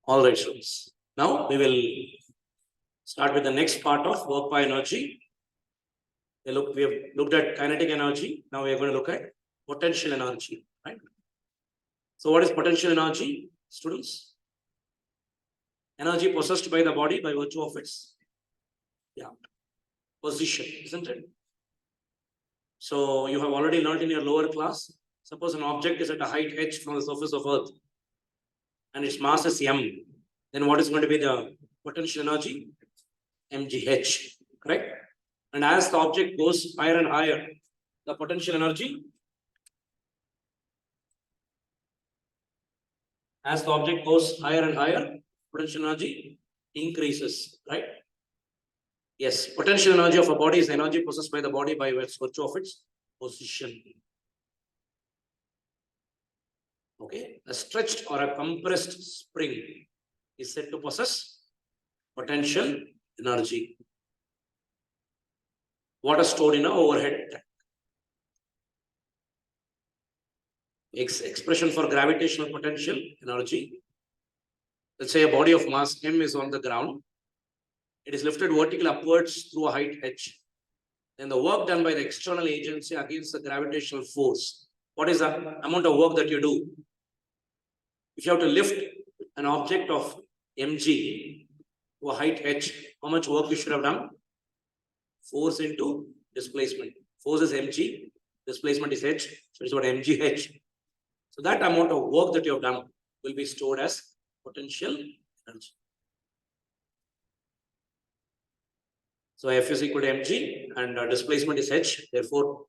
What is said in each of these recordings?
All right, students. Now we will start with the next part of work by energy. We have looked at kinetic energy. Now we are going to look at potential energy, right? So what is potential energy, students? Energy possessed by the body by virtue of its position, isn't it? So you have already learned in your lower class. Suppose an object is at a height h from the surface of Earth and its mass is m. Then what is going to be the potential energy? mgh, correct? And as the object goes higher and higher, the potential energy, as the object goes higher and higher, potential energy increases, right? Yes, potential energy of a body is the energy possessed by the body by virtue of its position. Okay, a stretched or a compressed spring is said to possess potential energy. Water stored in an overhead tank. Expression for gravitational potential energy. Let's say a body of mass m is on the ground. It is lifted vertically upwards through a height h. Then the work done by the external agency against the gravitational force. What is the amount of work that you do? If you have to lift an object of mg to a height h, how much work you should have done? Force into displacement. Force is mg, displacement is h, so it's what mgh. So that amount of work that you have done will be stored as potential energy. So F is equal to mg and displacement is h. Therefore,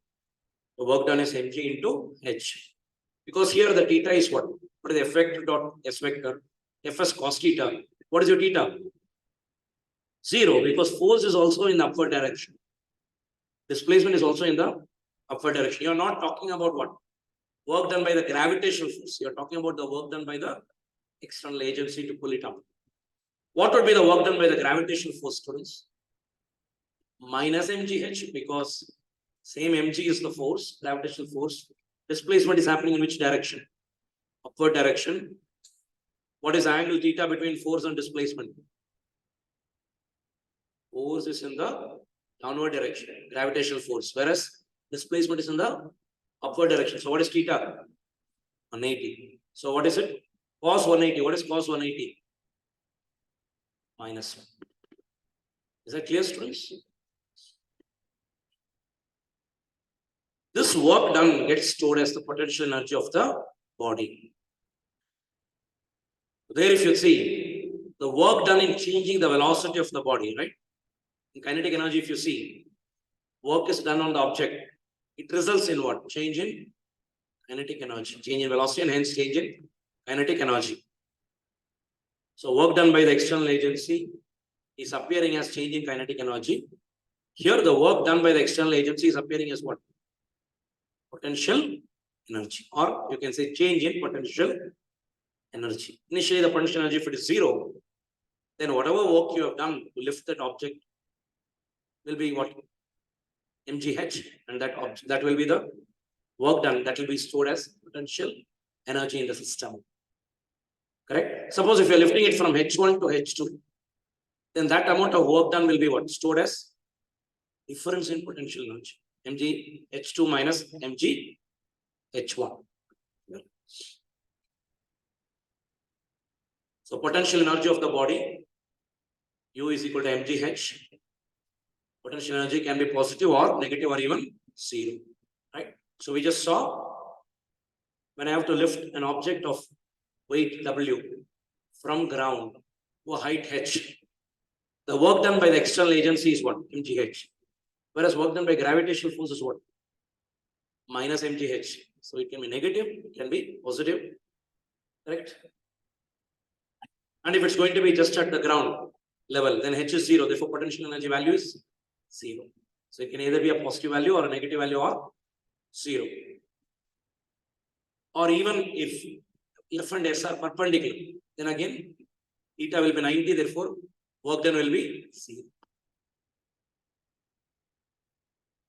the work done is mg into h. Because here the theta is what? What is the effect dot s vector? Fs cos theta. What is your theta? 0, because force is also in the upward direction. Displacement is also in the upward direction. You are not talking about what? Work done by the gravitational force. You are talking about the work done by the external agency to pull it up. What would be the work done by the gravitational force, students? Minus mgh, because same mg is the force, gravitational force. Displacement is happening in which direction? Upward direction. What is the angle theta between force and displacement? Force is in the downward direction, gravitational force, whereas displacement is in the upward direction. So what is theta? 180. So what is it? Cos 180. What is cos 180? Minus 1. Is that clear, students? This work done gets stored as the potential energy of the body. There, if you see, the work done in changing the velocity of the body, right? In kinetic energy, if you see, work is done on the object. It results in what? Change in kinetic energy, change in velocity, and hence change in kinetic energy. So work done by the external agency is appearing as change in kinetic energy. Here, the work done by the external agency is appearing as what? Potential energy, or you can say change in potential energy. Initially, the potential energy, if it is 0, then whatever work you have done to lift that object will be what? mgh, and that will be the work done that will be stored as potential energy in the system. Correct? Suppose if you are lifting it from h1 to h2, then that amount of work done will be what? Stored as difference in potential energy. mg h2 minus mg h1. So potential energy of the body, U is equal to mgh. Potential energy can be positive or negative or even 0. Right? So we just saw when I have to lift an object of weight W from ground to a height h, the work done by the external agency is what? mgh. Whereas work done by gravitational force is what? Minus mgh. So it can be negative, it can be positive. Correct? And if it's going to be just at the ground level, then h is 0. Therefore, potential energy value is 0. So it can either be a positive value or a negative value or 0. Or even if F and S are perpendicular, then again theta will be 90. Therefore, work done will be 0.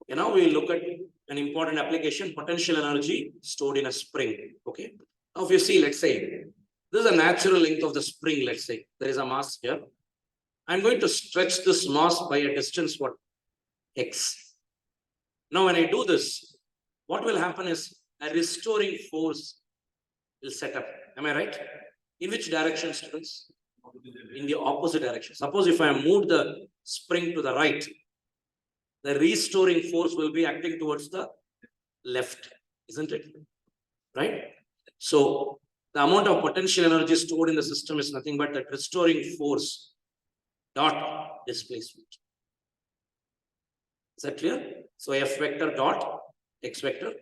Okay, now we will look at an important application: potential energy stored in a spring. Okay. Now, if you see, let's say This is a natural length of the spring, let's say. There is a mass here. I'm going to stretch this mass by a distance, what? X. Now, when I do this, what will happen is a restoring force will set up. Am I right? In which direction, students? In the opposite direction. Suppose if I move the spring to the right, the restoring force will be acting towards the left, isn't it? Right? So, the amount of potential energy stored in the system is nothing but that restoring force dot displacement. Is that clear? So, F vector dot X vector.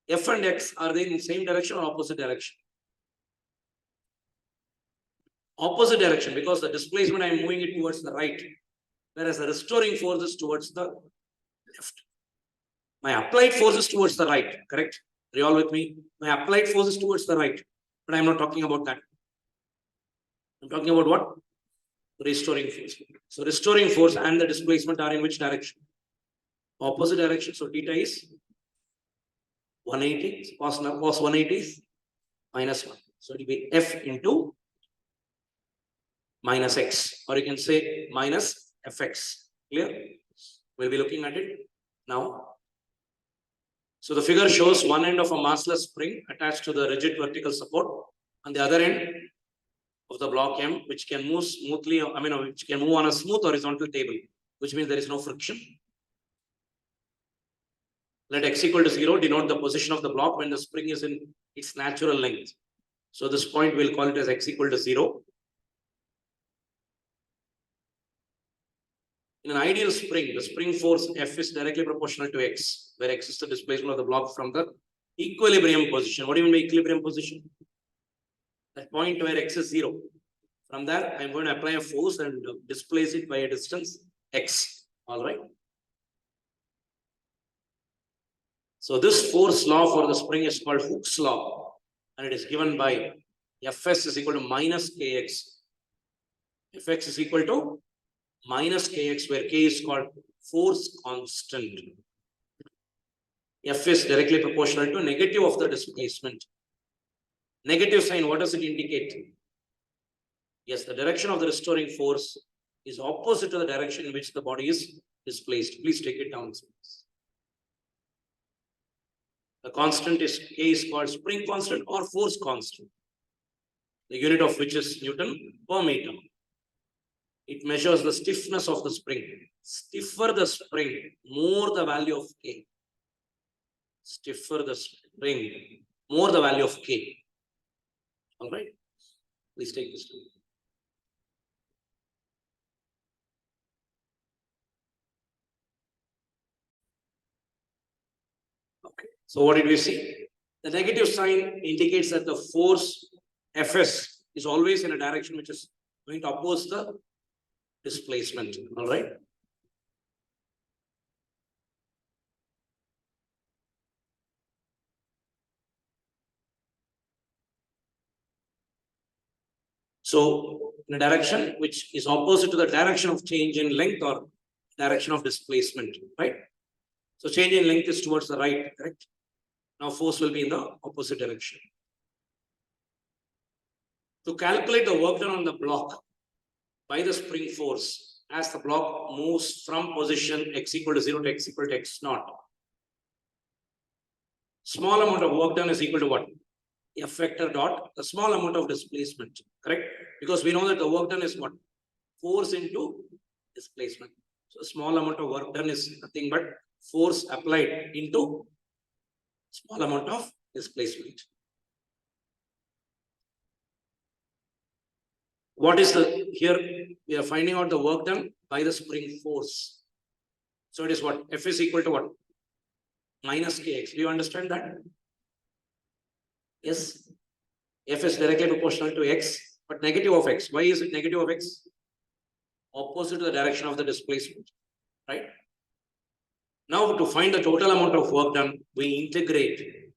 F and X, are they in the same direction or opposite direction? Opposite direction, because the displacement I am moving it towards the right, whereas the restoring force is towards the left. My applied force is towards the right, correct? Are you all with me? My applied force is towards the right, but I'm not talking about that. I'm talking about what? Restoring force. So restoring force and the displacement are in which direction? Opposite direction. So theta is 180. Cos 180 is minus 1. So it will be F into minus X, or you can say minus Fx. Clear? We'll be looking at it now. So the figure shows one end of a massless spring attached to the rigid vertical support, and the other end of the block M, which can move smoothly, which can move on a smooth horizontal table, which means there is no friction. Let X equal to 0 denote the position of the block when the spring is in its natural length. So this point we'll call it as X equal to 0. In an ideal spring, the spring force F is directly proportional to X, where X is the displacement of the block from the equilibrium position. What do you mean by equilibrium position? That point where X is 0. From there, I'm going to apply a force and displace it by a distance X. All right. So this force law for the spring is called Hooke's law, and it is given by Fs is equal to minus Kx. Fx is equal to minus Kx, where K is called force constant. F is directly proportional to negative of the displacement. Negative sign, what does it indicate? Yes, the direction of the restoring force is opposite to the direction in which the body is displaced. Please take it down. The constant is K is called spring constant or force constant, the unit of which is Newton per meter. It measures the stiffness of the spring. Stiffer the spring, more the value of K. Stiffer the spring, more the value of K. All right. Please take this down. Okay. So what did we see? The negative sign indicates that the force Fs is always in a direction which is going to oppose the displacement. All right. So in a direction which is opposite to the direction of change in length or direction of displacement, right? So change in length is towards the right, correct? Now force will be in the opposite direction. To calculate the work done on the block by the spring force as the block moves from position X equal to 0 to X equal to X naught, small amount of work done is equal to what? F vector dot the small amount of displacement, correct? Because we know that the work done is what? Force into displacement. So small amount of work done is nothing but force applied into small amount of displacement. What is the, here we are finding out the work done by the spring force. So it is what? F is equal to what? Minus Kx. Do you understand that? Yes. F is directly proportional to X, but negative of X. Why is it negative of X? Opposite to the direction of the displacement, right? Now to find the total amount of work done, we integrate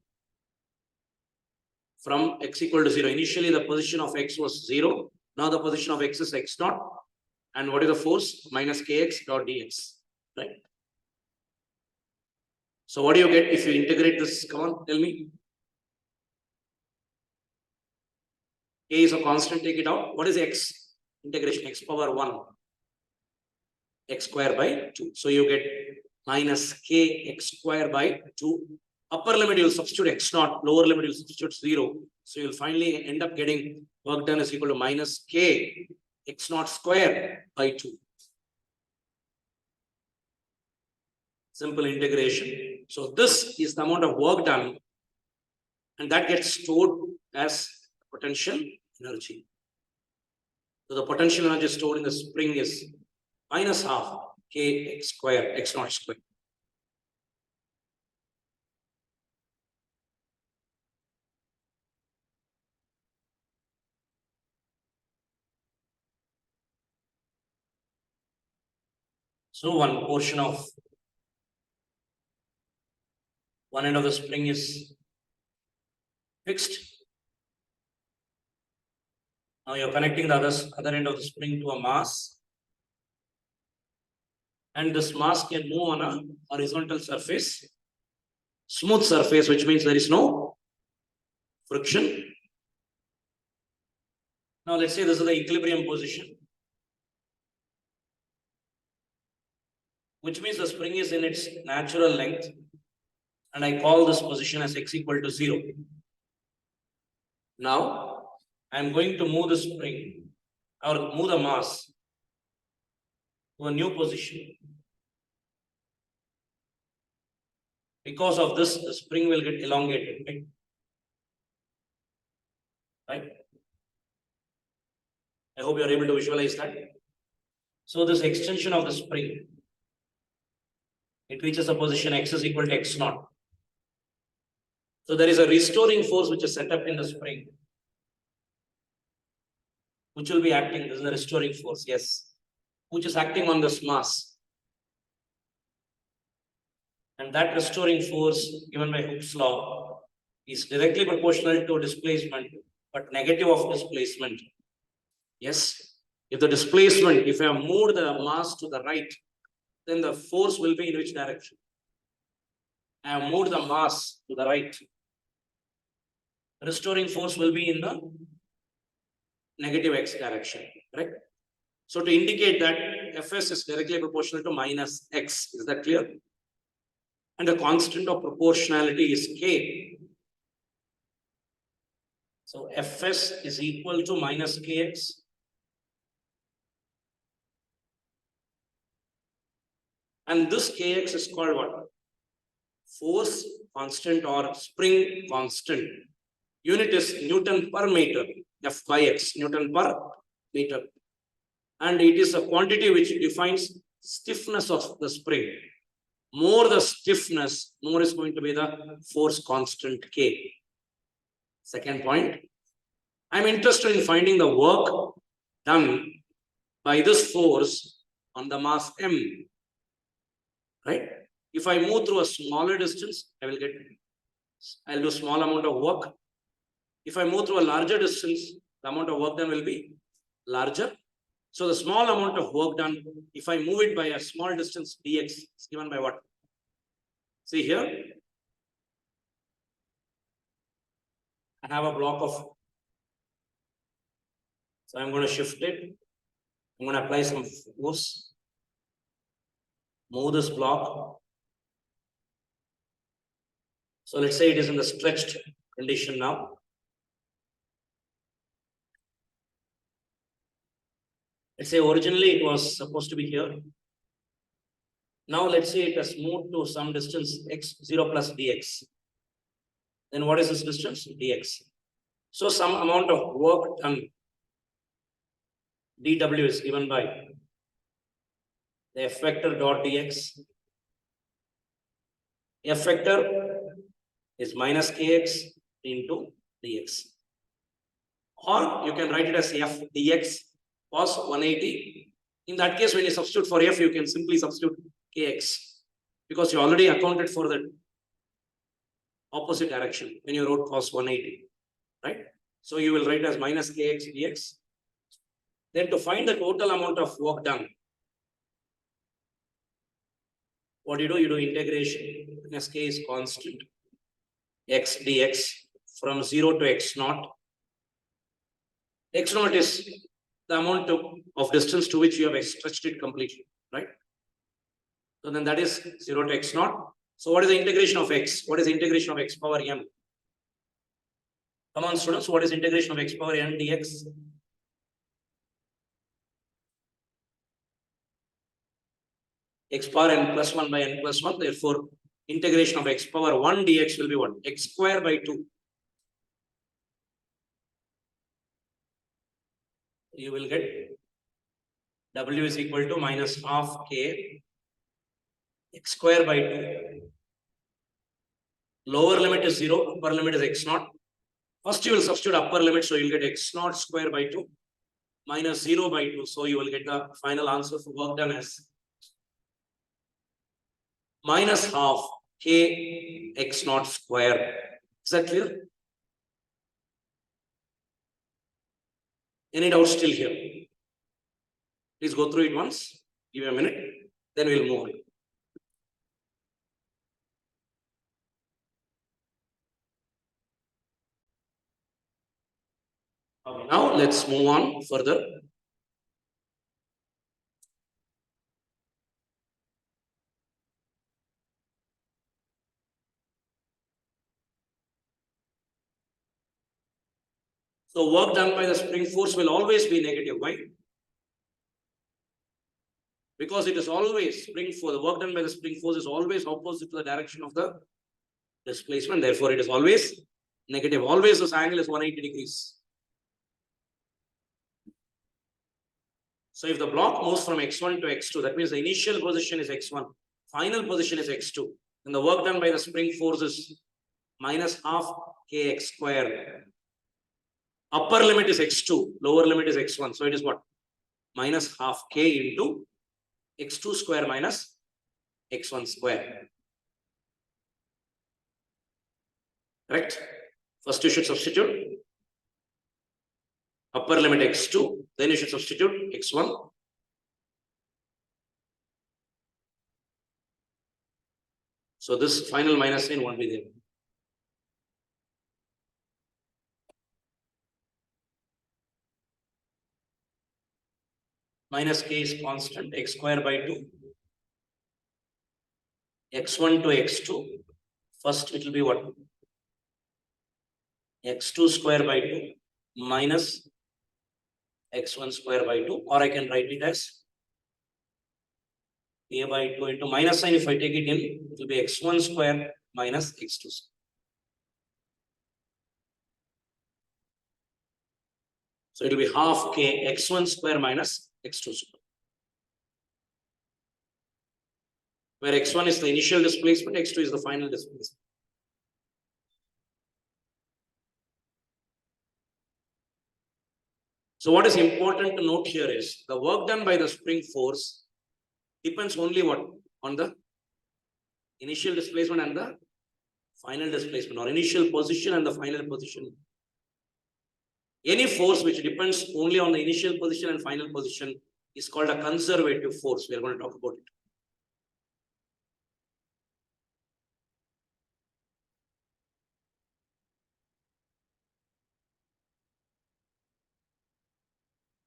from X equal to 0. Initially the position of X was 0. Now the position of X is X naught. And what is the force? Minus Kx dot dx, right? So what do you get if you integrate this? Come on, tell me. K is a constant, take it out. What is X? Integration x power 1. X square by 2. So you get minus K x square by 2. Upper limit you will substitute x naught, lower limit you will substitute 0. So you will finally end up getting work done is equal to minus K x naught square by 2. Simple integration. So this is the amount of work done, and that gets stored as potential energy. So the potential energy stored in the spring is minus half K x square, x naught square. So one portion of one end of the spring is fixed. Now you're connecting the other end of the spring to a mass. And this mass can move on a horizontal surface, smooth surface, which means there is no friction. Now let's say this is the equilibrium position, which means the spring is in its natural length, and I call this position as x equal to 0. Now I am going to move the spring or move the mass to a new position. Because of this, the spring will get elongated, right? Right? I hope you are able to visualize that. So this extension of the spring, it reaches a position x is equal to x naught. So there is a restoring force which is set up in the spring, which will be acting. This is the restoring force, yes, which is acting on this mass. And that restoring force given by Hooke's law is directly proportional to displacement, but negative of displacement. Yes, if the displacement, if I have moved the mass to the right, then the force will be in which direction? I have moved the mass to the right. Restoring force will be in the negative x direction, correct? So to indicate that Fs is directly proportional to minus x, is that clear? And the constant of proportionality is K. So Fs is equal to minus Kx. And this Kx is called what? Force constant or spring constant. Unit is Newton per meter, F by x, Newton per meter. And it is a quantity which defines stiffness of the spring. More the stiffness, more is going to be the force constant K. Second point, I'm interested in finding the work done by this force on the mass M. Right? If I move through a smaller distance, I'll do small amount of work. If I move through a larger distance, the amount of work done will be larger. So the small amount of work done, if I move it by a small distance, dx is given by what? See here, I have a block of, so I'm going to shift it. I'm going to apply some force, move this block. So let's say it is in the stretched condition now. Let's say originally it was supposed to be here. Now let's say it has moved to some distance x0 plus dx. Then what is this distance? Dx. So some amount of work done, dw is given by the F vector dot dx. F vector is minus kx into dx. Or you can write it as f dx cos 180. In that case, when you substitute for f, you can simply substitute kx, because you already accounted for the opposite direction when you wrote cos 180, right? So you will write as minus kx dx. Then to find the total amount of work done, what do? You do integration, minus k is constant, x dx from 0 to x naught. X naught is the amount of distance to which you have stretched it completely, right? So then that is 0 to x naught. So what is the integration of x? What is the integration of x power n? Come on, students, what is integration of x power n dx? X power n plus 1 by n plus 1. Therefore, integration of x power 1 dx will be what? X square by 2. You will get w is equal to minus half k x square by 2. Lower limit is 0, upper limit is x naught. First, you will substitute upper limit, so you will get x naught square by 2 minus 0 by 2. So you will get the final answer for work done as minus half k x naught square. Is that clear? Any doubts still here? Please go through it once. Give me a minute. Then we'll move on. Okay, now let's move on further. So work done by the spring force will always be negative. Why? Because it is always spring force. The work done by the spring force is always opposite to the direction of the displacement. Therefore, it is always negative. Always this angle is 180 degrees. So if the block moves from x1 to x2, that means the initial position is x1, final position is x2. And the work done by the spring force is minus half kx square. Upper limit is x2, lower limit is x1. So it is what? Minus half k into x2 square minus x1 square. Correct? First you should substitute upper limit x2, then you should substitute x1. So this final minus sign won't be there. Minus k is constant, x square by 2. x1 to x2. First it will be what? x2 square by 2 minus x1 square by 2, or I can write it as a by 2 into minus sign. If I take it in, it will be x1 square minus x2 square. So it will be half k x1 square minus x2 square. Where x1 is the initial displacement, x2 is the final displacement. So what is important to note here is the work done by the spring force depends only what? On the initial displacement and the final displacement, or initial position and the final position. Any force which depends only on the initial position and final position is called a conservative force. We are going to talk about it.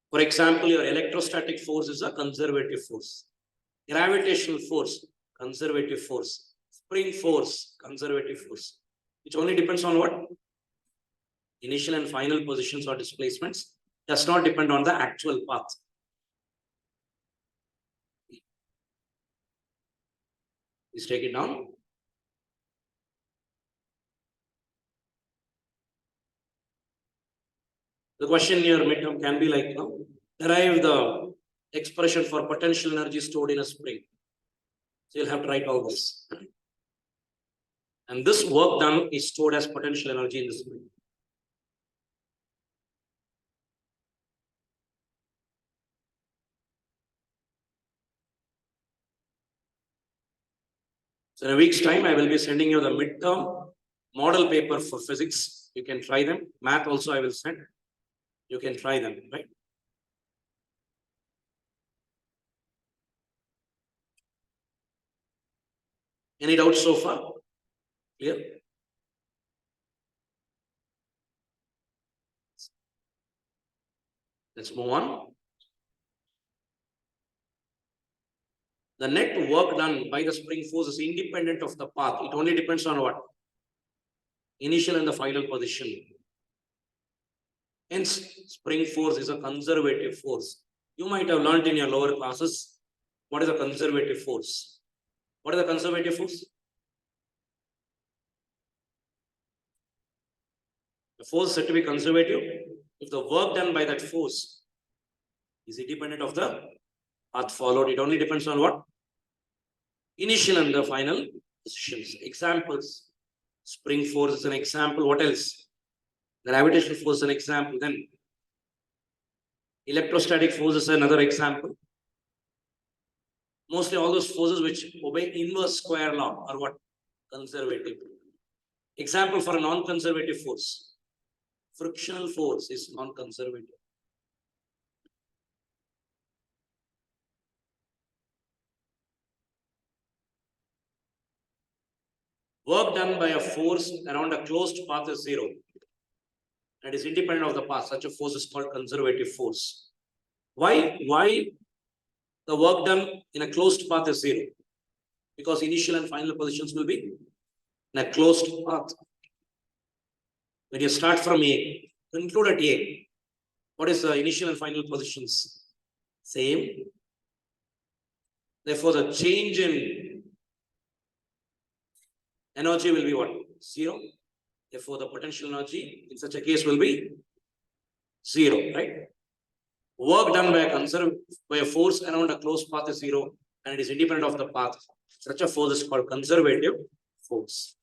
For example, your electrostatic force is a conservative force. Gravitational force, conservative force. Spring force, conservative force. Which only depends on what? Initial and final positions or displacements. Does not depend on the actual path. Please take it down. The question in your midterm can be like, derive the expression for potential energy stored in a spring. So you'll have to write all this. And this work done is stored as potential energy in the spring. So in a week's time, I will be sending you the midterm model paper for physics. You can try them. Math also I will send. You can try them, right? Any doubts so far? Clear? Let's move on. The net work done by the spring force is independent of the path. It only depends on what? Initial and the final position. Hence, spring force is a conservative force. You might have learned in your lower classes what is a conservative force. What is a conservative force? The force said to be conservative if the work done by that force is independent of the path followed. It only depends on what? Initial and the final positions. Examples. Spring force is an example. What else? Gravitational force is an example. Then electrostatic force is another example. Mostly all those forces which obey inverse square law are what? Conservative. Example for a non-conservative force. Frictional force is non-conservative. Work done by a force around a closed path is zero. And is independent of the path. Such a force is called conservative force. Why the work done in a closed path is zero? Because initial and final positions will be in a closed path. When you start from A, conclude at A, what is the initial and final positions? Same. Therefore, the change in energy will be what? Zero. Therefore, the potential energy in such a case will be zero, right? Work done by a force around a closed path is zero and it is independent of the path. Such a force is called conservative force.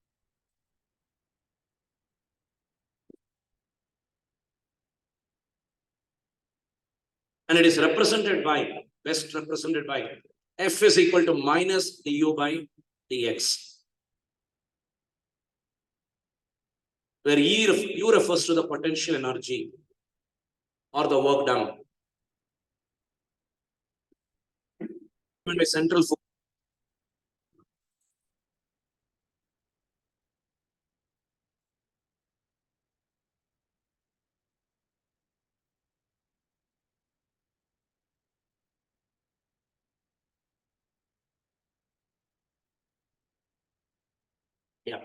And it is represented by, best represented by F is equal to minus du by dx. Where U refers to the potential energy or the work done. By central force. Yeah.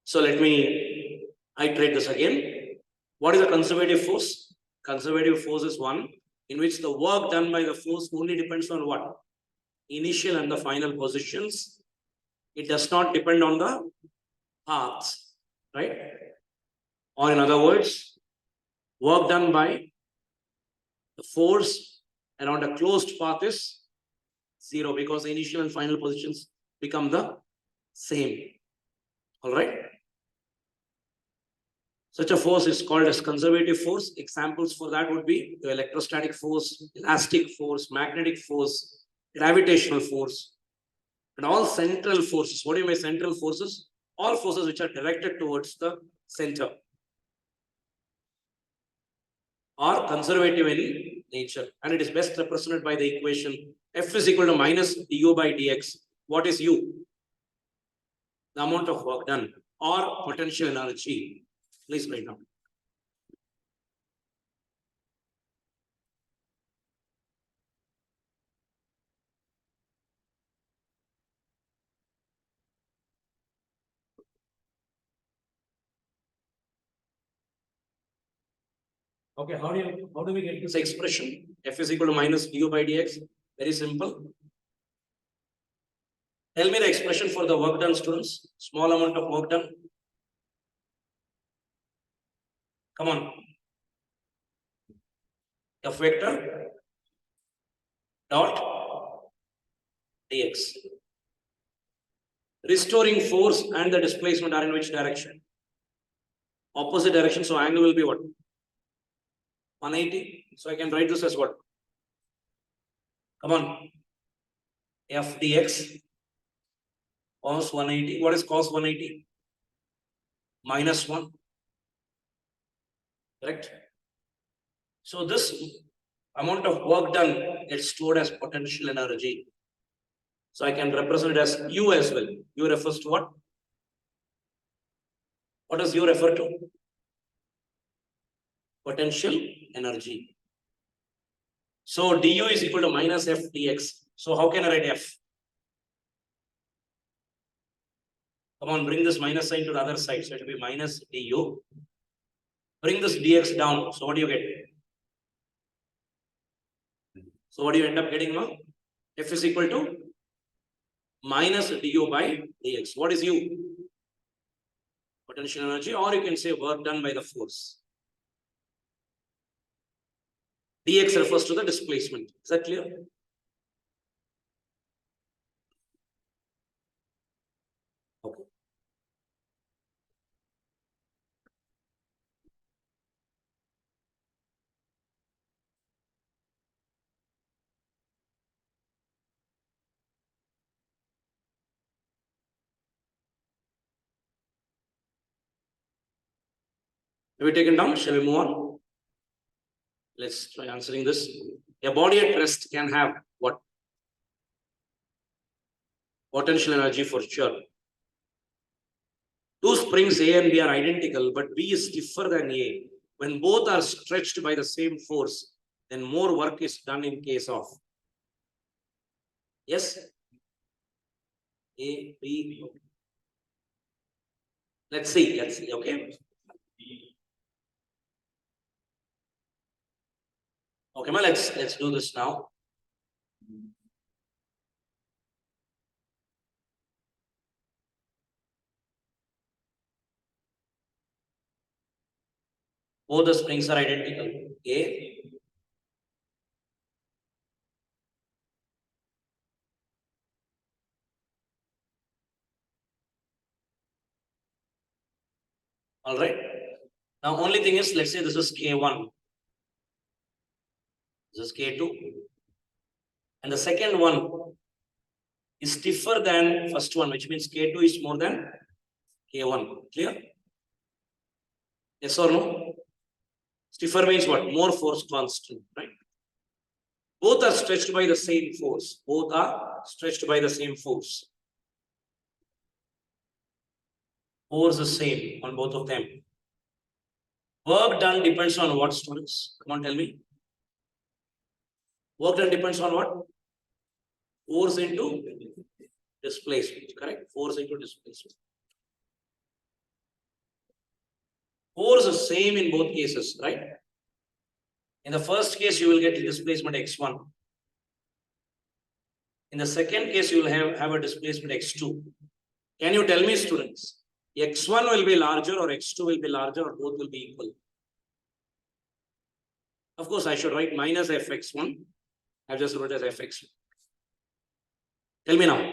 So let me iterate this again. What is a conservative force? Conservative force is one in which the work done by the force only depends on what? Initial and the final positions. It does not depend on the paths, right? Or in other words, work done by the force around a closed path is zero because the initial and final positions become the same. All right. Such a force is called as conservative force. Examples for that would be the electrostatic force, elastic force, magnetic force, gravitational force, and all central forces. What do you mean central forces? All forces which are directed towards the center are conservative in nature. And it is best represented by the equation F is equal to minus du by dx. What is U? The amount of work done or potential energy. Please write down. Okay, how do we get this expression? F is equal to minus du by dx. Very simple. Tell me the expression for the work done, students. Small amount of work done. Come on. F vector dot dx. Restoring force and the displacement are in which direction? Opposite direction. So angle will be what? 180. So I can write this as what? Come on. F dx cos 180. What is cos 180? Minus 1. Correct? So this amount of work done gets stored as potential energy. So I can represent it as U as well. U refers to what? What does U refer to? Potential energy. So du is equal to minus F dx. So how can I write F? Come on, bring this minus sign to the other side. So it will be minus du. Bring this dx down. So what do you get? So what do you end up getting now? F is equal to minus du by dx. What is u? Potential energy, or you can say work done by the force. Dx refers to the displacement. Is that clear? Okay. Have we taken down? Shall we move on? Let's try answering this. A body at rest can have what? Potential energy for sure. Two springs A and B are identical, but B is stiffer than A. When both are stretched by the same force, then more work is done in case of. Yes? A, B. Let's see, okay? Okay, well, let's do this now. Both the springs are identical. A. All right. Now, only thing is, let's say this is K1. This is K2. And the second one is stiffer than first one, which means K2 is more than K1. Clear? Yes or no? Stiffer means what? More force constant, right? Both are stretched by the same force. Both are stretched by the same force. Force is same on both of them. Work done depends on what, students? Come on, tell me. Work done depends on what? Force into displacement, correct? Force into displacement. Force is same in both cases, right? In the first case, you will get the displacement x1. In the second case, you will have a displacement x2. Can you tell me, students, x1 will be larger or x2 will be larger or both will be equal? Of course, I should write minus fx1. I've just wrote as fx1. Tell me now.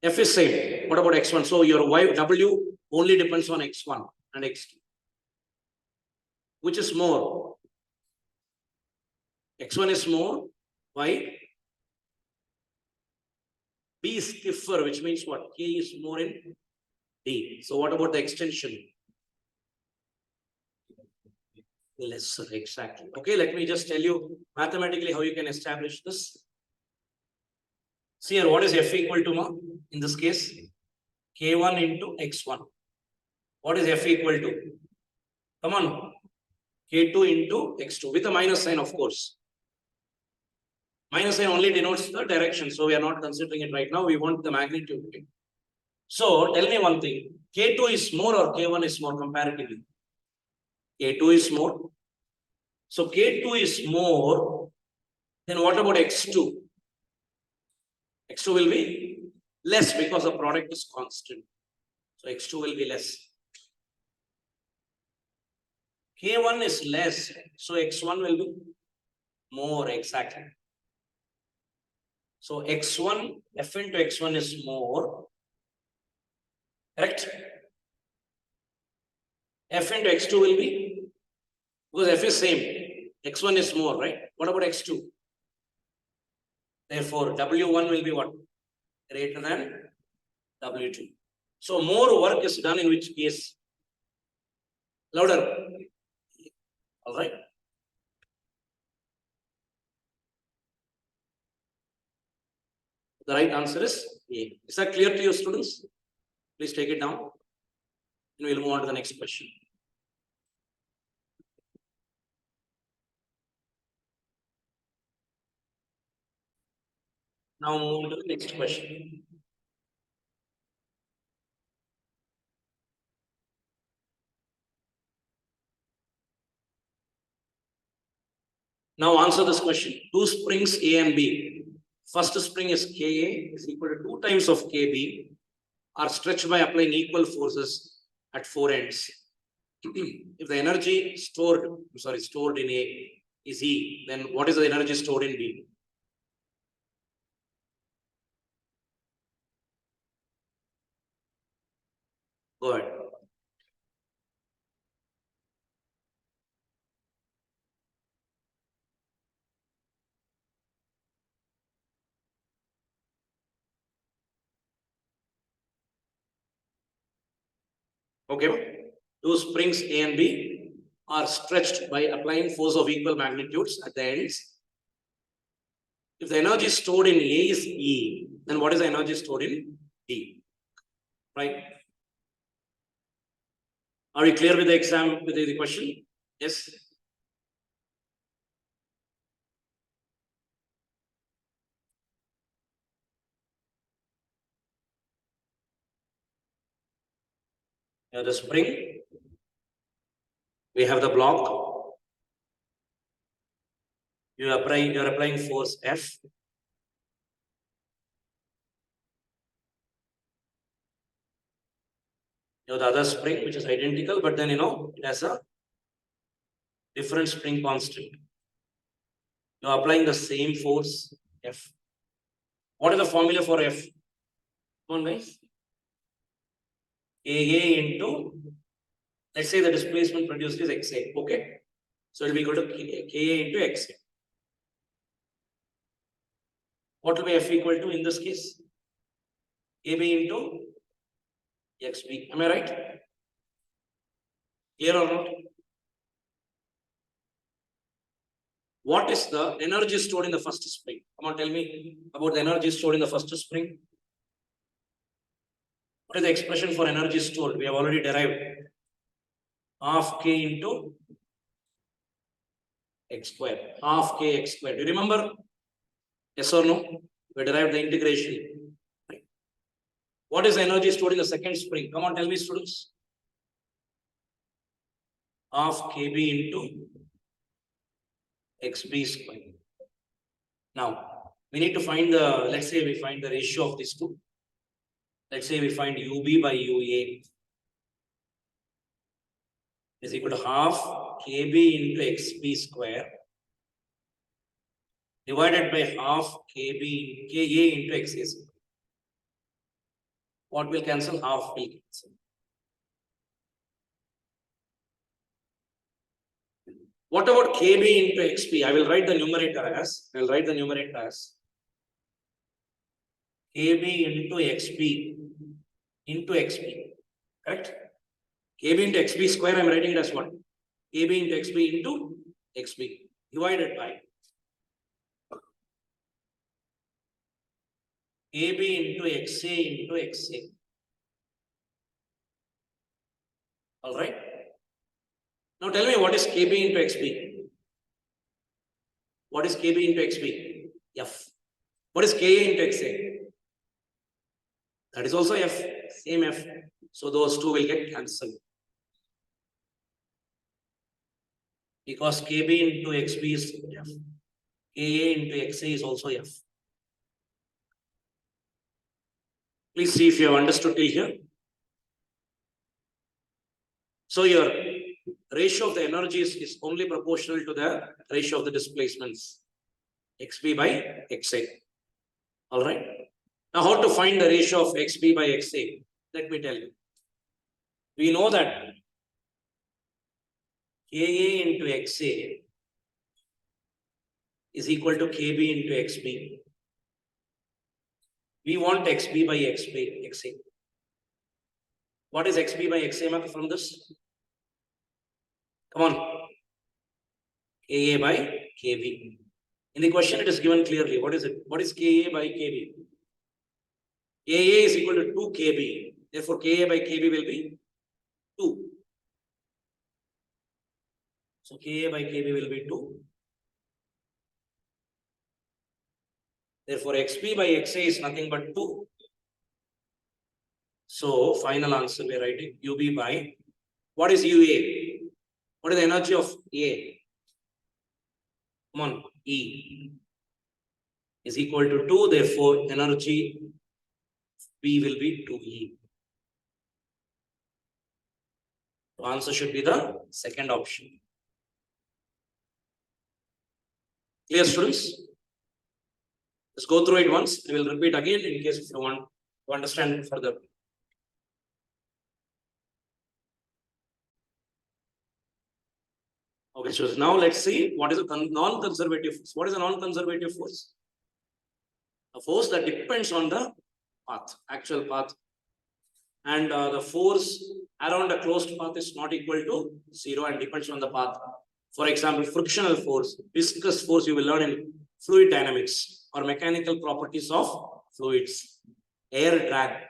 F is same. What about x1? So your w only depends on x1 and x2. Which is more? X1 is more. Why? B is stiffer, which means what? K is more in D. So what about the extension? Lesser, exactly. Okay, let me just tell you mathematically how you can establish this. See here, what is F equal to, in this case? K1 into X1. What is F equal to? Come on. K2 into X2 with a minus sign, of course. Minus sign only denotes the direction. So we are not considering it right now. We want the magnitude. So tell me one thing. K2 is more or K1 is more comparatively? K2 is more. So K2 is more. Then what about X2? X2 will be less because the product is constant. So X2 will be less. K1 is less. So X1 will be more, exactly. So X1, F into X1 is more. Correct? F into X2 will be, because F is same. X1 is more, right? What about X2? Therefore, W1 will be what? Greater than W2. So more work is done in which case? Louder. All right. The right answer is A. Is that clear to you, students? Please take it down. And we'll move on to the next question. Now move to the next question. Now answer this question. Two springs A and B. First spring is Ka is equal to 2 times of Kb are stretched by applying equal forces at four ends. If the energy stored in A is E, then what is the energy stored in B? Go ahead. Okay. Two springs A and B are stretched by applying force of equal magnitudes at the ends. If the energy stored in A is E, then what is the energy stored in B? Right? Are you clear with the question? Yes. Here the spring. We have the block. You are applying force F. You have the other spring, which is identical, but then it has a different spring constant. You are applying the same force F. What is the formula for F? Come on, guys. AA into, let's say the displacement produced is XA. Okay. So it will be equal to KA into XA. What will be F equal to in this case? AB into XB. Am I right? Clear or not? What is the energy stored in the first spring? Come on, tell me about the energy stored in the first spring. What is the expression for energy stored? We have already derived half K into X square. Half K X square. Do you remember? Yes or no? We derived the integration. Right. What is the energy stored in the second spring? Come on, tell me, students. Half Kb into XB square. Now, we need to find let's say we find the ratio of these two. Let's say we find UB by UA is equal to half Kb into XB square divided by half Kb Ka into XA square. What will cancel? Half will cancel. What about Kb into XB? I will write the numerator as Kb into XB. Correct? Kb into XB square, I am writing it as what? Kb into XB into XB divided by Kb into XA. All right. Now tell me what is Kb into XB? What is Kb into XB? F. What is Ka into XA? That is also F. Same F. So those two will get cancelled. Because Kb into XB is F. Ka into XA is also F. Please see if you have understood till here. So your ratio of the energies is only proportional to the ratio of the displacements. XB by XA. All right. Now, how to find the ratio of XB by XA? Let me tell you. We know that Ka into XA is equal to Kb into XB. We want XB by XA. What is XB by XA from this? Come on. Ka by Kb. In the question, it is given clearly. What is it? What is Ka by Kb? Ka is equal to 2 Kb. Therefore, Ka by Kb will be 2. So Ka by Kb will be 2. Therefore, XP by XA is nothing but 2. So, final answer we are writing UB by, what is UA? What is the energy of A? Come on, E is equal to 2. Therefore, energy B will be 2E. The answer should be the second option. Clear, students? Let's go through it once. I will repeat again in case if you want to understand further. Okay, so now let's see what is a non-conservative force. What is a non-conservative force? A force that depends on the path, actual path. And the force around a closed path is not equal to 0 and depends on the path. For example, frictional force, viscous force you will learn in fluid dynamics or mechanical properties of fluids, air drag.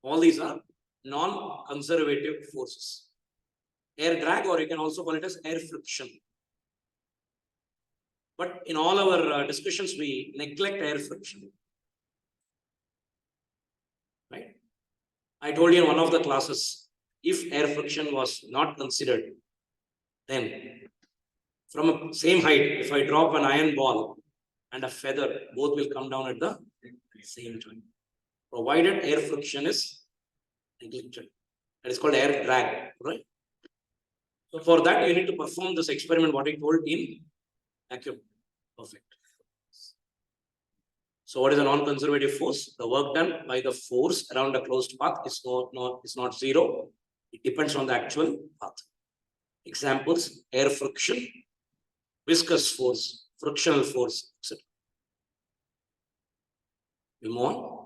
All these are non-conservative forces. Air drag, or you can also call it as air friction. But in all our discussions, we neglect air friction. Right? I told you in one of the classes, if air friction was not considered, then from a same height, if I drop an iron ball and a feather, both will come down at the same time, provided air friction is neglected. That is called air drag, right? So for that, you need to perform this experiment, what I told in vacuum. Perfect. So what is a non-conservative force? The work done by the force around a closed path is not 0. It depends on the actual path. Examples: air friction, viscous force, frictional force, etc. We move on.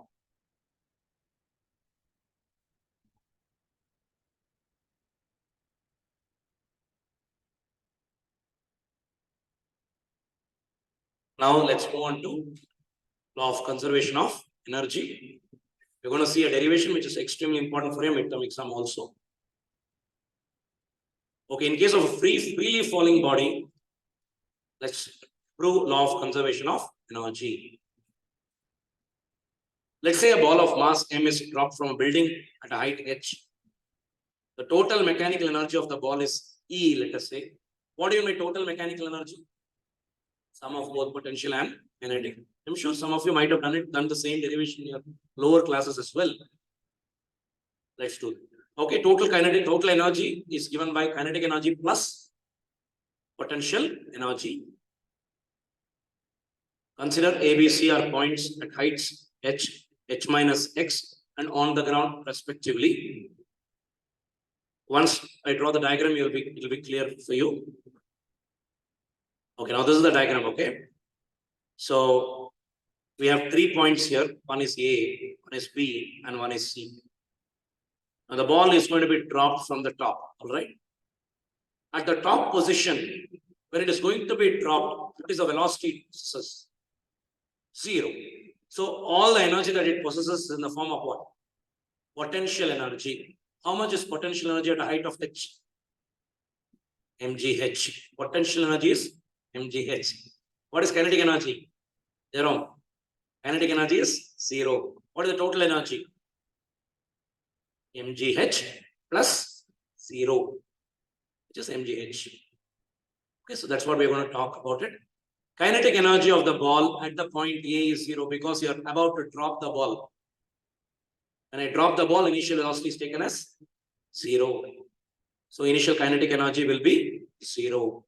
Now let's move on to law of conservation of energy. We're going to see a derivation which is extremely important for your midterm exam also. Okay, in case of a freely falling body, let's prove law of conservation of energy. Let's say a ball of mass m is dropped from a building at a height h. The total mechanical energy of the ball is E, let us say. What do you mean total mechanical energy? Sum of both potential and kinetic. I'm sure some of you might have done the same derivation in your lower classes as well. Let's do it. Okay, total energy is given by kinetic energy plus potential energy. Consider ABC are points at heights h, h minus x, and on the ground respectively. Once I draw the diagram, it will be clear for you. Okay, now this is the diagram. Okay, so we have 3 points here. One is A, one is B, and one is C. Now the ball is going to be dropped from the top. All right. At the top position, when it is going to be dropped, what is the velocity it possesses? 0. So all the energy that it possesses is in the form of what? Potential energy. How much is potential energy at a height of h? mgh. Potential energy is mgh. What is kinetic energy? Jerome. Kinetic energy is 0. What is the total energy? mgh plus 0, which is mgh. Okay, so that's what we're going to talk about it. Kinetic energy of the ball at the point A is 0 because you're about to drop the ball. When I drop the ball, initial velocity is taken as 0. So initial kinetic energy will be 0.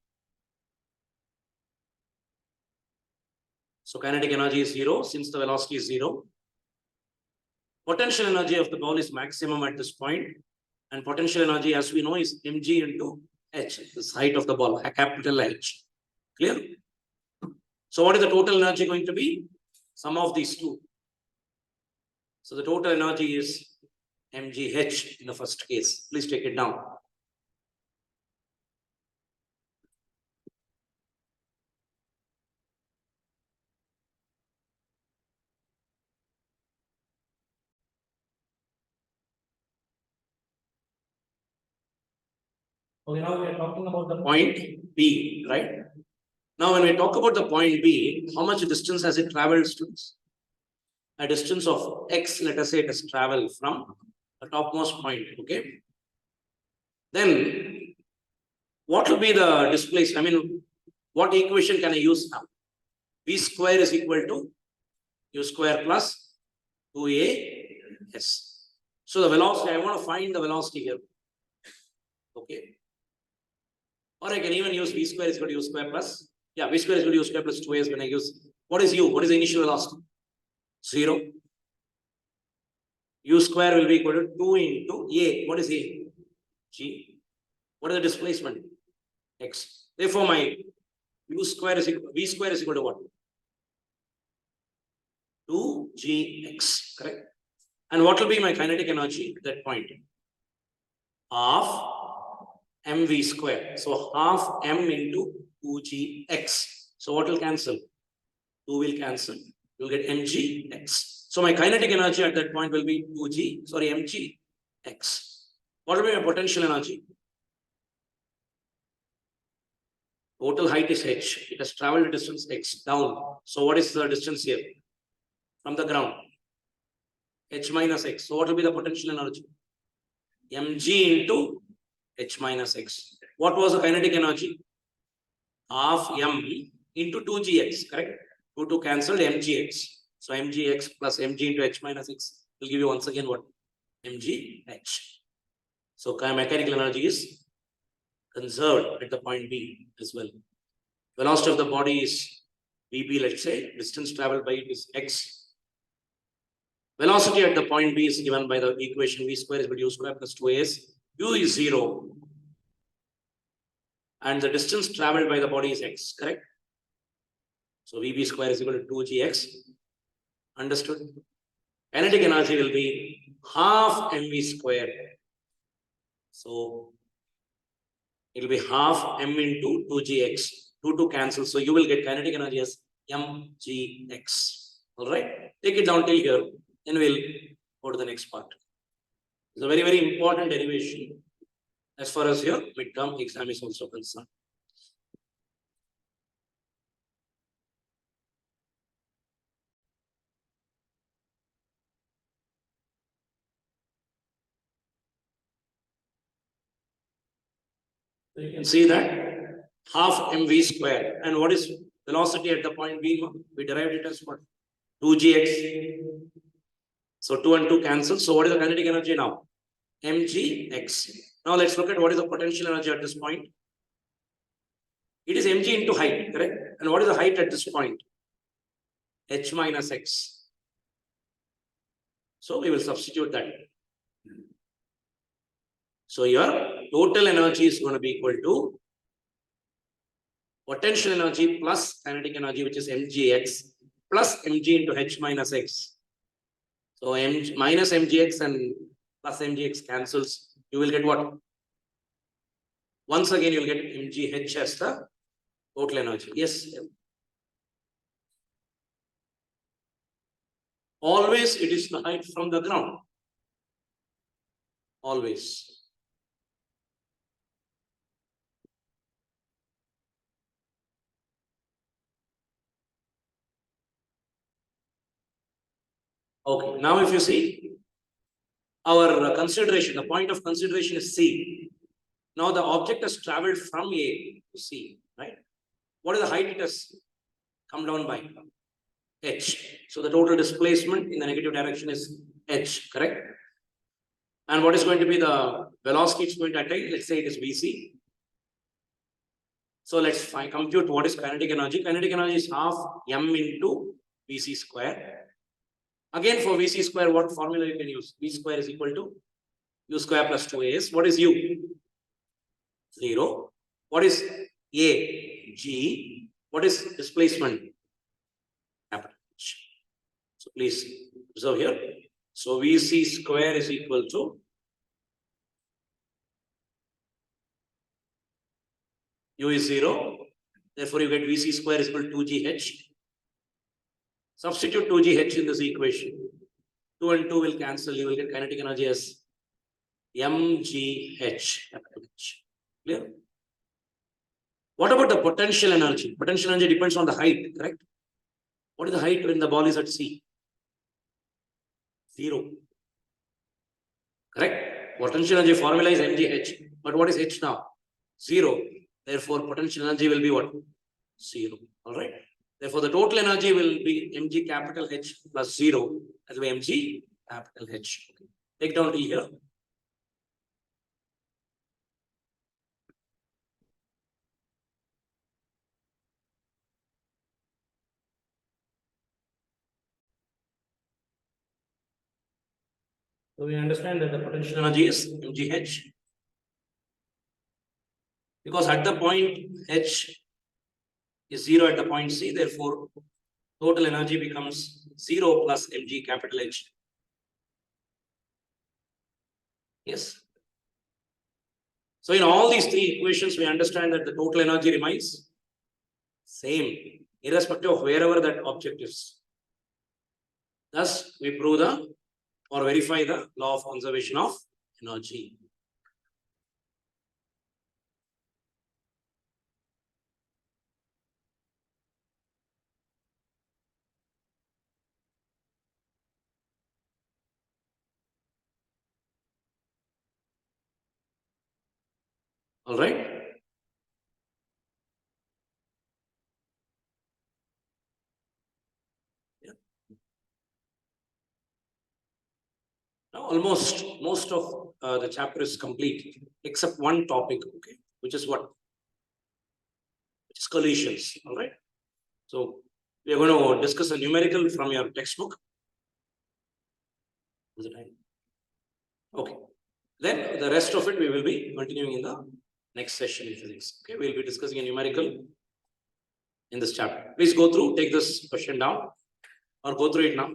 So kinetic energy is 0 since the velocity is 0. Potential energy of the ball is maximum at this point. And potential energy, as we know, is mg into h, this height of the ball, a capital H. Clear? So what is the total energy going to be? Sum of these two. So the total energy is mgh in the first case. Please take it down. Okay, now we are talking about the point B, right? Now, when we talk about the point B, how much distance has it traveled, students? A distance of x, let us say it has traveled from the topmost point, okay? Then, what will be the displacement? I mean, what equation can I use now? V square is equal to u square plus 2as. So the velocity, I want to find the velocity here. Okay. Or I can even use v square is equal to u square plus, v square is equal to u square plus 2as when I use, what is u? What is the initial velocity? 0. U square will be equal to 2 into a. What is a? G. What is the displacement? X. Therefore, my u square is equal, v square is equal to what? 2gx, correct? And what will be my kinetic energy at that point? Half mv square. So half m into 2gx. So what will cancel? 2 will cancel. You will get mgx. So my kinetic energy at that point will be mgx. What will be my potential energy? Total height is h. It has traveled a distance x down. So what is the distance here? From the ground? H minus x. So what will be the potential energy? mg into h minus x. What was the kinetic energy? Half m into 2gx, correct? 2 cancelled, mgx. So mgx plus mg into h minus x will give you once again what? mgh. So mechanical energy is conserved at the point B as well. Velocity of the body is Vp, let's say. Distance traveled by it is x. Velocity at the point B is given by the equation v square is equal to u square plus 2as. U is 0. And the distance traveled by the body is x, correct? So Vp square is equal to 2gx. Understood? Kinetic energy will be half mv square. So it will be half m into 2gx. 2 cancel. So you will get kinetic energy as mgx. All right? Take it down till here. Then we'll go to the next part. It's a very, very important derivation as far as your midterm exam is also concerned. So you can see that half mv square. And what is velocity at the point B? We derived it as what? 2gx. So 2 and 2 cancel. So what is the kinetic energy now? mgx. Now let's look at what is the potential energy at this point. It is mg into height, correct? And what is the height at this point? H minus x. So we will substitute that. So your total energy is going to be equal to potential energy plus kinetic energy, which is mgx, plus mg into h minus x. So minus mgx and plus mgx cancels. You will get what? Once again, you will get mgh as the total energy. Yes. Always it is the height from the ground. Always. Okay. Now if you see, our consideration, the point of consideration is C. Now the object has traveled from A to C, right? What is the height it has come down by? H. So the total displacement in the negative direction is H, correct? And what is going to be the velocity it's going to attain? Let's say it is Vc. So let's compute what is kinetic energy. Kinetic energy is half m into Vc square. Again, for Vc square, what formula you can use? V square is equal to u square plus 2as. What is u? 0. What is a? G. What is displacement? Capital H. So please observe here. So Vc square is equal to u is 0. Therefore, you get Vc square is equal to 2gh. Substitute 2gh in this equation. 2 and 2 will cancel. You will get kinetic energy as mgh. Clear? What about the potential energy? Potential energy depends on the height, correct? What is the height when the ball is at sea? 0. Correct? Potential energy formula is mgh. But what is h now? 0. Therefore, potential energy will be what? 0. Alright? Therefore, the total energy will be mg capital H plus 0. That will be mg capital H. Okay. Take down T here. So we understand that the potential energy is mgh. Because at the point H is 0 at the point C, therefore total energy becomes 0 plus mg capital H. Yes. So in all these three equations, we understand that the total energy remains same, irrespective of wherever that object is. Thus, we prove the or verify the law of conservation of energy. All right. Yeah. Now, almost most of the chapter is complete, except one topic, okay, which is what? Which is collisions. All right. So we are going to discuss a numerical from your textbook. Is it right? Okay. Then the rest of it we will be continuing in the next session in physics. Okay, we'll be discussing a numerical in this chapter. Please go through, take this question down, or go through it now.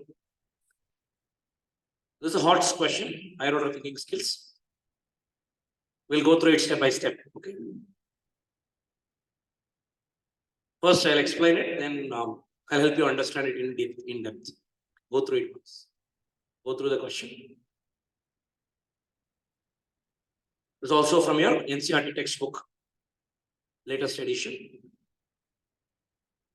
This is a hot question, higher order thinking skills. We'll go through it step by step. Okay. First, I'll explain it, then I'll help you understand it in depth. Go through it once. Go through the question. This is also from your NCERT textbook, latest edition.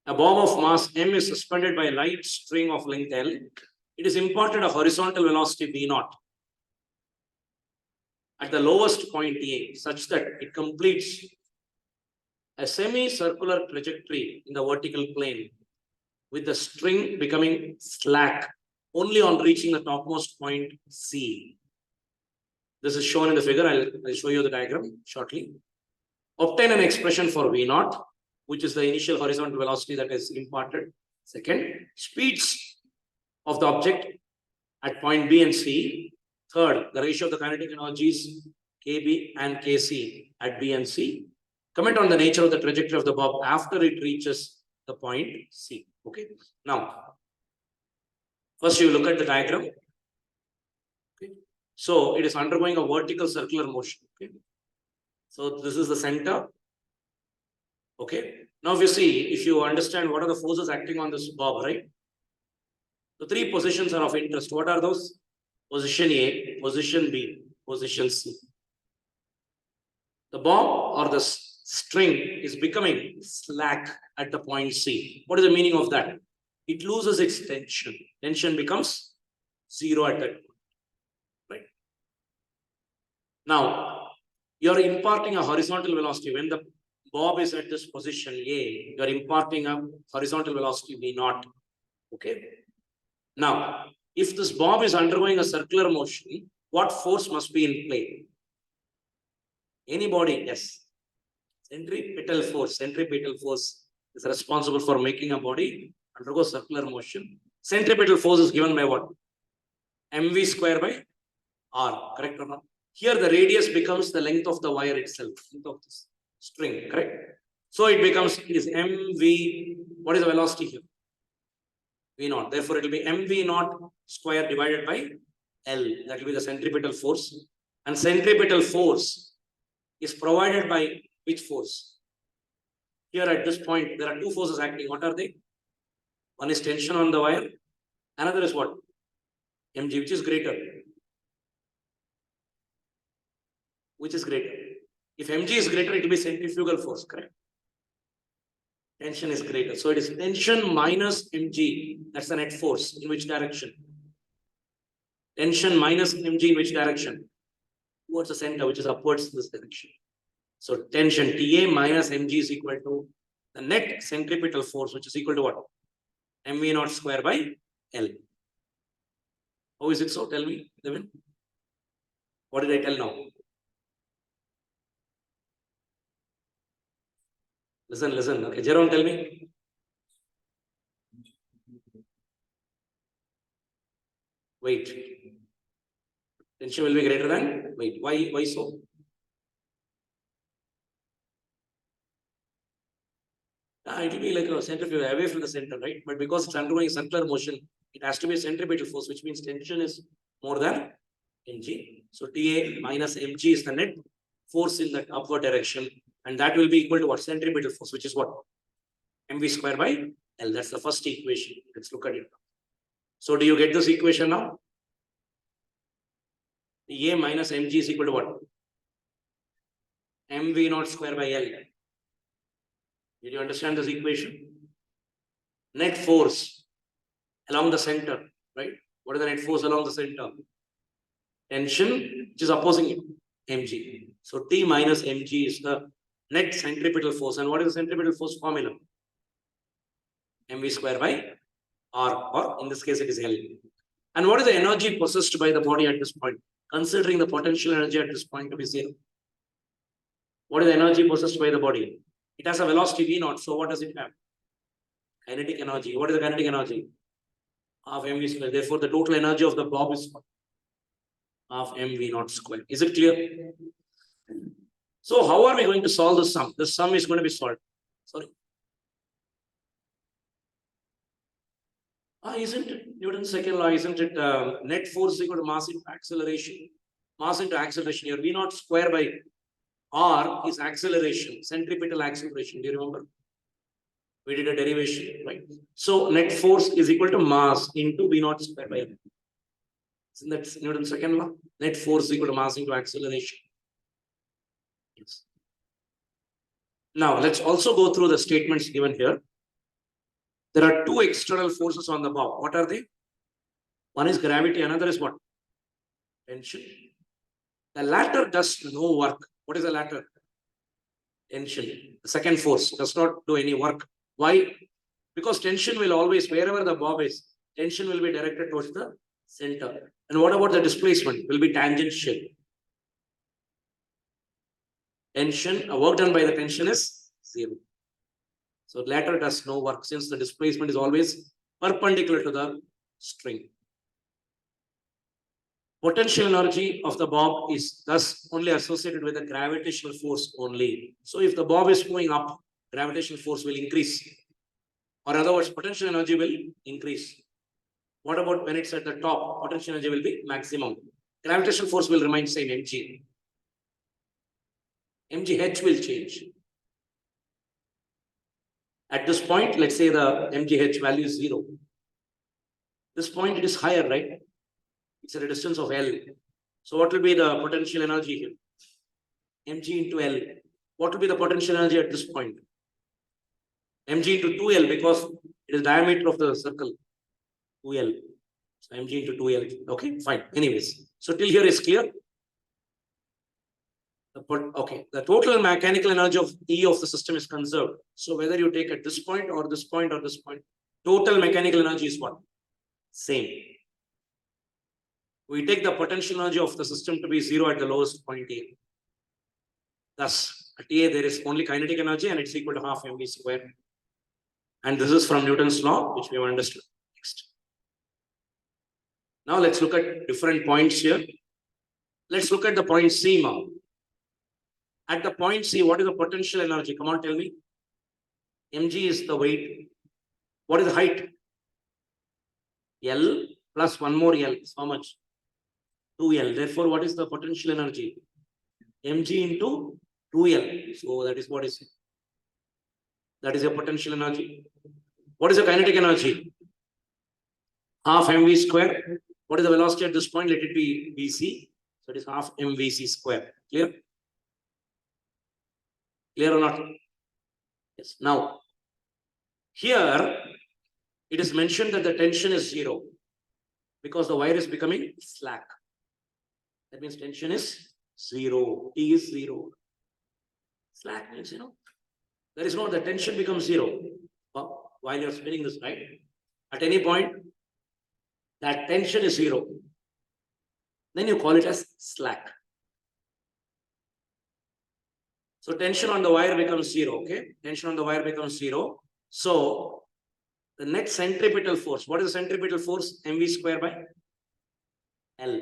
A bomb of mass m is suspended by a light string of length L. It is imparted a horizontal velocity v0 at the lowest point A, such that it completes a semicircular trajectory in the vertical plane, with the string becoming slack only on reaching the topmost point C. This is shown in the figure. I'll show you the diagram shortly. Obtain an expression for v0, which is the initial horizontal velocity that is imparted. Second, speeds of the object at point B and C. Third, the ratio of the kinetic energies KB and KC at B and C. Comment on the nature of the trajectory of the bob after it reaches the point C. Okay. Now, first you look at the diagram. Okay. So it is undergoing a vertical circular motion. Okay. So this is the center. Okay. Now, if you understand what are the forces acting on this bob, right? The three positions are of interest. What are those? Position A, position B, position C. The bob or the string is becoming slack at the point C. What is the meaning of that? It loses its tension. Tension becomes 0 at that point. Right? Now, you are imparting a horizontal velocity. When the bob is at this position A, you are imparting a horizontal velocity V0. Okay. Now, if this bob is undergoing a circular motion, what force must be in play? Any body, yes. Centripetal force. Centripetal force is responsible for making a body undergo circular motion. Centripetal force is given by what? mv square by r, correct or not? Here the radius becomes the length of the wire itself, length of this string, correct? So it becomes, it is mv, what is the velocity here? V0. Therefore, it will be mv0 square divided by L. That will be the centripetal force. And centripetal force is provided by which force? Here at this point, there are two forces acting. What are they? One is tension on the wire. Another is what? mg, which is greater. Which is greater? If mg is greater, it will be centrifugal force, correct? Tension is greater. So it is tension minus mg. That's the net force. In which direction? Tension minus mg in which direction? Towards the center, which is upwards in this direction. So tension Ta minus mg is equal to the net centripetal force, which is equal to what? mv naught square by L. How is it so? Tell me, Devin. What did I tell now? Listen. Okay, Jerome, tell me. Wait. Tension will be greater than. Wait. Why so? It will be like a centrifuge away from the center, right? But because it's undergoing circular motion, it has to be a centripetal force, which means tension is more than mg. So Ta minus mg is the net force in that upward direction, and that will be equal to what? Centripetal force, which is what? mv square by L. That's the first equation. Let's look at it. So do you get this equation now? A minus mg is equal to what? mv naught square by L. Did you understand this equation? Net force along the center, right? What is the net force along the center? Tension, which is opposing it, mg. So T minus mg is the net centripetal force. And what is the centripetal force formula? mv square by R, or in this case, it is L. And what is the energy possessed by the body at this point? Considering the potential energy at this point to be zero. What is the energy possessed by the body? It has a velocity v naught. So what does it have? Kinetic energy. What is the kinetic energy? Half mv square. Therefore, the total energy of the blob is half mv naught square. Is it clear? So how are we going to solve the sum? The sum is going to be solved. Sorry. Isn't it Newton's second law? Isn't it net force is equal to mass into acceleration? Mass into acceleration here. V naught square by R is acceleration, centripetal acceleration. Do you remember? We did a derivation, right? So net force is equal to mass into V naught square by R. Isn't that Newton's second law? Net force is equal to mass into acceleration. Yes. Now let's also go through the statements given here. There are two external forces on the bob. What are they? One is gravity, another is what? Tension. The latter does no work. What is the latter? Tension. The second force does not do any work. Why? Because tension will always, wherever the bob is, tension will be directed towards the center. And what about the displacement? Will be tangential. Tension, work done by the tension is zero. So latter does no work since the displacement is always perpendicular to the string. Potential energy of the bob is thus only associated with the gravitational force only. So if the bob is going up, gravitational force will increase. Or in other words, potential energy will increase. What about when it's at the top? Potential energy will be maximum. Gravitational force will remain same, mg. mgh will change. At this point, let's say the mgh value is 0. This point it is higher, right? It's at a distance of L. So what will be the potential energy here? mg into L. What will be the potential energy at this point? mg into 2L, because it is diameter of the circle. 2L. So mg into 2L. Okay, fine. Anyways, so till here is clear. Okay, the total mechanical energy of E of the system is conserved. So whether you take at this point or this point or this point, total mechanical energy is what? Same. We take the potential energy of the system to be 0 at the lowest point A. Thus, at A there is only kinetic energy and it's equal to half mv square. And this is from Newton's law, which we have understood. Next. Now let's look at different points here. Let's look at the point C now. At the point C, what is the potential energy? Come on, tell me. mg is the weight. What is the height? L plus one more L. How much? 2L. Therefore, what is the potential energy? mg into 2L. So that is what is it? That is your potential energy. What is the kinetic energy? Half mv square. What is the velocity at this point? Let it be vc. So it is half mvc square. Clear? Clear or not? Yes. Now, Here, it is mentioned that the tension is 0 because the wire is becoming slack. That means tension is 0. T is 0. Slack means, there is no, the tension becomes 0 while you're spinning this, right? At any point, that tension is 0. Then you call it as slack. So tension on the wire becomes 0, okay? Tension on the wire becomes 0. So the net centripetal force, what is the centripetal force? mv square by L.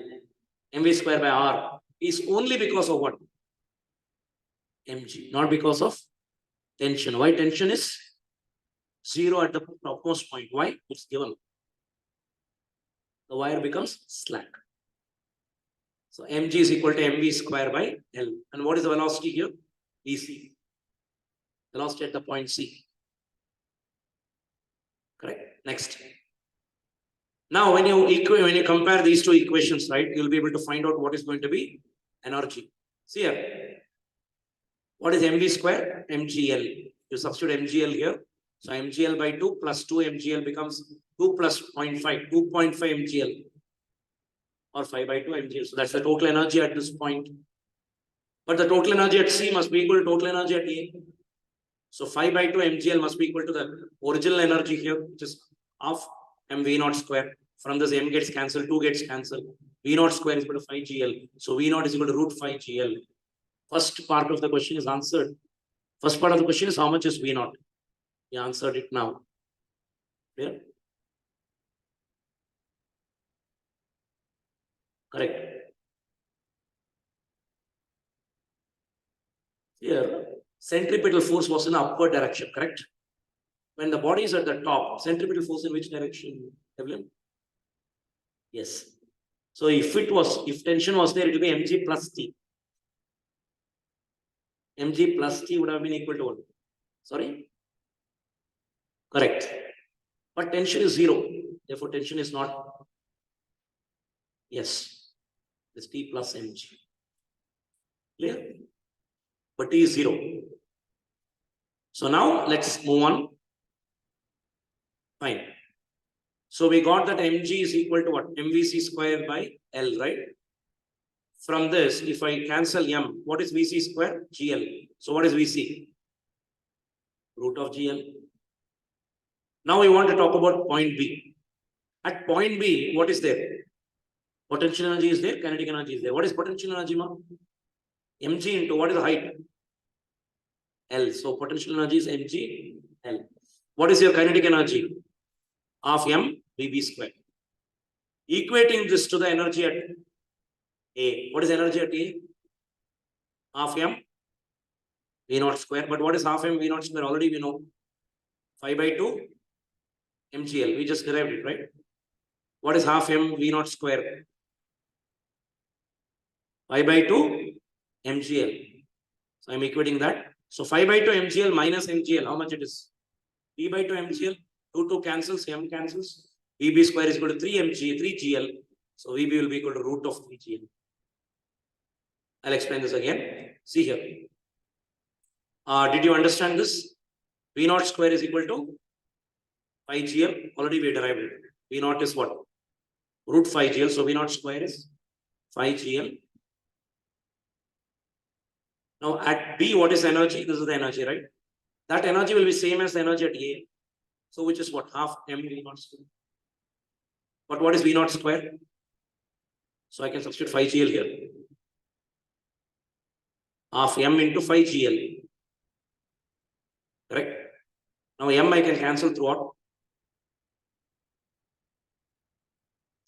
mv square by R is only because of what? mg, not because of tension. Why tension is 0 at the topmost point? Why? It's given. The wire becomes slack. So mg is equal to mv square by L. And what is the velocity here? Vc. Velocity at the point C. Correct. Next. Now, when you compare these two equations, right, you'll be able to find out what is going to be energy. See here. What is mv square? Mgl. You substitute mgl here. So mgl by 2 plus 2 mgl becomes 2 plus 0.5, 2.5 mgl. Or 5 by 2 mgl. So that's the total energy at this point. But the total energy at C must be equal to total energy at A. So 5 by 2 mgl must be equal to the original energy here, which is half mv0 square. From this m gets cancelled, 2 gets cancelled. v0 square is equal to 5 gl. So v0 is equal to root 5 gl. First part of the question is answered. First part of the question is how much is v0? We answered it now. Clear? Correct. Here, centripetal force was in the upward direction, correct? When the body is at the top, centripetal force in which direction, Evelyn? Yes. So if tension was there, it would be mg plus t. Mg plus t would have been equal to what? Sorry? Correct. But tension is 0. Therefore, tension is not. Yes. It's t plus mg. Clear? But t is 0. So now let's move on. Fine. So we got that mg is equal to what? mvc square by L, right? From this, if I cancel m, what is vc square? GL. So what is vc? Root of GL. Now we want to talk about point B. At point B, what is there? Potential energy is there, kinetic energy is there. What is potential energy, ma? mg into what is the height? L. So potential energy is mg L. What is your kinetic energy? Half m vb square. Equating this to the energy at A. What is energy at A? Half m v0 square. But what is half m v0 square? Already we know. 5 by 2 mgl. We just derived it, right? What is half m v0 square? 5 by 2 mgl. So I'm equating that. So 5 by 2 mgl minus mgl. How much it is? P by 2 mgl. 2 cancels, m cancels. Vb square is equal to 3gl. So Vb will be equal to root of 3gl. I'll explain this again. See here. Did you understand this? V0 square is equal to 5gl. Already we derived it. V0 is what? Root 5gl. So V0 square is 5gl. Now at B, what is energy? This is the energy, right? That energy will be same as the energy at A. So which is what? Half m V0 square. But what is V0 square? So I can substitute 5gl here. Half m into 5gl. Correct? Now m I can cancel throughout.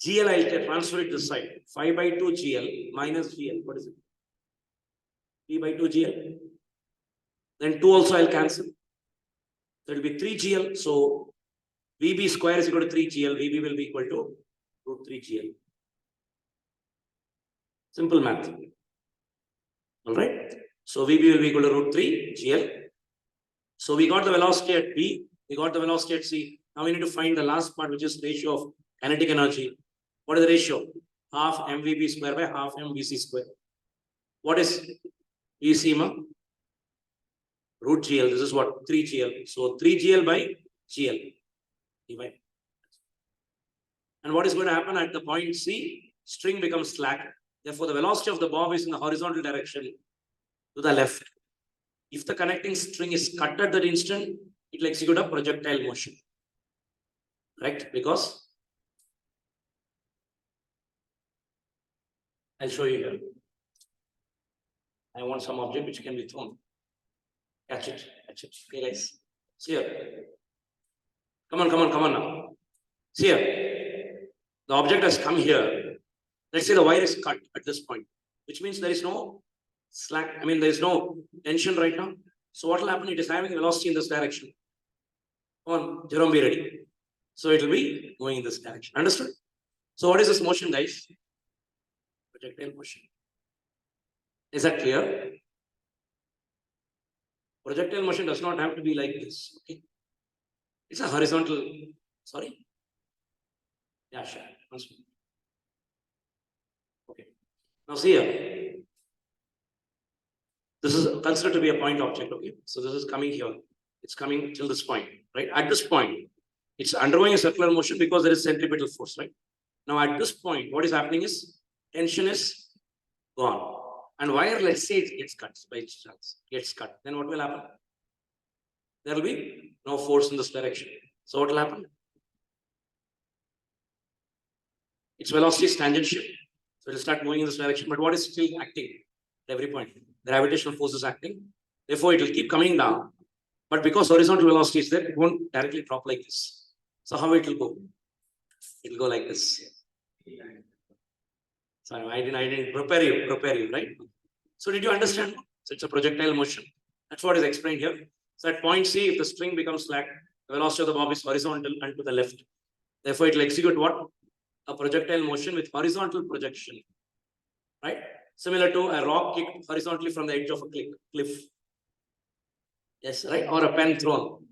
GL I will transfer it this side. 5 by 2 GL minus GL. What is it? P by 2 GL. Then 2 also I'll cancel. So it will be 3 GL. So VB square is equal to 3 GL. VB will be equal to root 3 GL. Simple math. All right. So VB will be equal to root 3 GL. So we got the velocity at B. We got the velocity at C. Now we need to find the last part, which is ratio of kinetic energy. What is the ratio? Half mvb square by half mvc square. What is VC, ma? Root GL. This is what? 3GL. So 3GL by GL. Divide. And what is going to happen at the point C? String becomes slack. Therefore, the velocity of the bob is in the horizontal direction to the left. If the connecting string is cut at that instant, it will execute a projectile motion. Correct? Because I'll show you here. I want some object which can be thrown. Catch it. Catch it. Okay, guys. See here. Come on now. See here. The object has come here. Let's say the wire is cut at this point, which means there is no slack. I mean, there is no tension right now. So what will happen? It is having velocity in this direction. Come on, Jerome, be ready. So it will be going in this direction. Understood? So what is this motion, guys? Projectile motion. Is that clear? Projectile motion does not have to be like this. Okay. It's a horizontal. Sorry. Yeah, sure. Okay. Now see here. This is considered to be a point object. Okay. So this is coming here. It's coming till this point, right? At this point, it's undergoing a circular motion because there is centripetal force, right? Now at this point, what is happening is tension is gone. And wire, let's say it gets cut by chance, gets cut. Then what will happen? There will be no force in this direction. So what will happen? Its velocity is tangential. So it will start moving in this direction. But what is still acting at every point? The gravitational force is acting. Therefore, it will keep coming down. But because horizontal velocity is there, it won't directly drop like this. So how it will go? It will go like this. Sorry, I didn't prepare you, right? So did you understand? So it's a projectile motion. That's what is explained here. So at point C, if the string becomes slack, the velocity of the bob is horizontal and to the left. Therefore, it will execute what? A projectile motion with horizontal projection. Right? Similar to a rock kicked horizontally from the edge of a cliff. Yes, right? Or a pen thrown.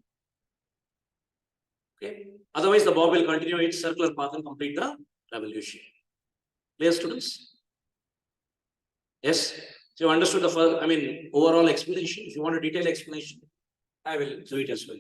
Okay. Otherwise, the bob will continue its circular path and complete the revolution. Clear, students? Yes. So you understood the first, overall explanation. If you want a detailed explanation, I will do it as well.